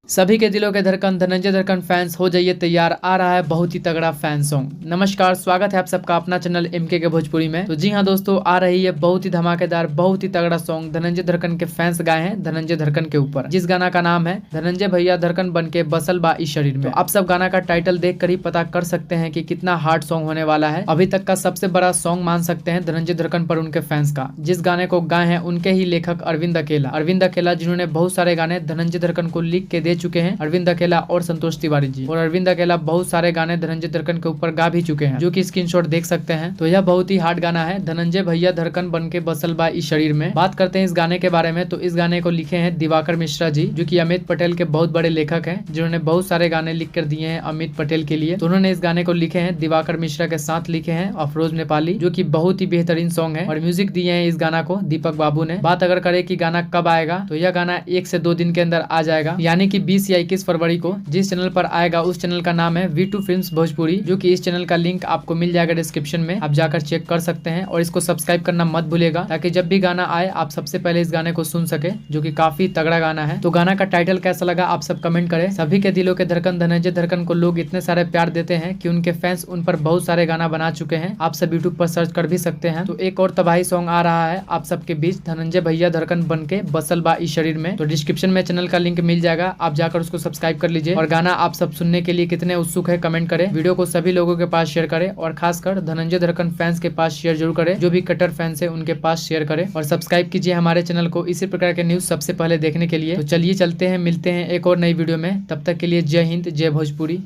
सभी के दिलों के धड़कन धनंजय धड़कन फैंस हो जाइए तैयार, आ रहा है बहुत ही तगड़ा फैन सॉन्ग। नमस्कार, स्वागत है आप सबका अपना चैनल एमके के भोजपुरी में। तो जी हाँ दोस्तों, आ रही है बहुत ही धमाकेदार, बहुत ही तगड़ा सॉन्ग धनंजय धड़कन के फैंस गाए हैं धनंजय धड़कन के ऊपर, जिस गाना का नाम है धनंजय भैया धड़कन बन के बसल बा इस शरीर में। तो आप सब गाना का टाइटल देख कर ही पता कर सकते हैं कि कितना हार्ड सॉन्ग होने वाला है। अभी तक का सबसे बड़ा सॉन्ग मान सकते हैं धनंजय धड़कन पर उनके फैंस का। जिस गाने को गाए हैं उनके ही लेखक अरविंद अकेला जिन्होंने बहुत सारे गाने धनंजय धड़कन को लिख के दे चुके हैं। अरविंद अकेला और संतोष तिवारी जी, और अरविंद अकेला बहुत सारे गाने धनंजय धड़कन के ऊपर गा भी चुके हैं, जो कि स्क्रीनशॉट देख सकते हैं। तो यह बहुत ही हार्ड गाना है, धनंजय भैया धड़कन बन के बसल बा इस शरीर में। बात करते हैं इस गाने के बारे में, तो इस गाने को लिखे हैं दिवाकर मिश्रा जी, जो कि अमित पटेल के बहुत बड़े लेखक हैं, जिन्होंने बहुत सारे गाने लिख कर दिए हैं अमित पटेल के लिए। तो उन्होंने इस गाने को लिखे हैं दिवाकर मिश्रा के साथ लिखे हैं अफरोज नेपाली, जो की बहुत ही बेहतरीन सॉन्ग है। और म्यूजिक दिए हैं इस गाना को दीपक बाबू ने। बात अगर करें कि गाना कब आएगा, तो यह गाना 1 से 2 दिन के अंदर आ जाएगा, यानी कि 20 या 21 फरवरी को। जिस चैनल पर आएगा उस चैनल का नाम है V2 फिल्म्स भोजपुरी, जो कि इस चैनल का लिंक आपको मिल जाएगा डिस्क्रिप्शन में, आप जाकर चेक कर सकते हैं। और इसको सब्सक्राइब करना मत भूलिएगा, ताकि जब भी गाना आए आप सबसे पहले इस गाने को सुन सके, जो कि काफी तगड़ा गाना है। तो गाना का टाइटल कैसा लगा आप सब कमेंट करें। सभी के दिलों के धड़कन धनंजय धड़कन को लोग इतने सारे प्यार देते हैं कि उनके फैंस उन पर बहुत सारे गाना बना चुके हैं। आप सब यूट्यूब पर सर्च कर भी सकते हैं। तो एक और तबाही सॉन्ग आ रहा है आप सबके बीच, धनंजय भैया धड़कन बन के बसल बा इस शरीर में। तो डिस्क्रिप्शन में चैनल का लिंक मिल जाएगा, आप जाकर उसको सब्सक्राइब कर लीजिए। और गाना आप सब सुनने के लिए कितने उत्सुक है कमेंट करें। वीडियो को सभी लोगों के पास शेयर करें, और खासकर धनंजय धड़कन फैंस के पास शेयर जरूर करें। जो भी कट्टर फैंस है उनके पास शेयर करें, और सब्सक्राइब कीजिए हमारे चैनल को इसी प्रकार के न्यूज सबसे पहले देखने के लिए। तो चलिए चलते हैं, मिलते हैं एक और नई वीडियो में। तब तक के लिए जय हिंद, जय भोजपुरी।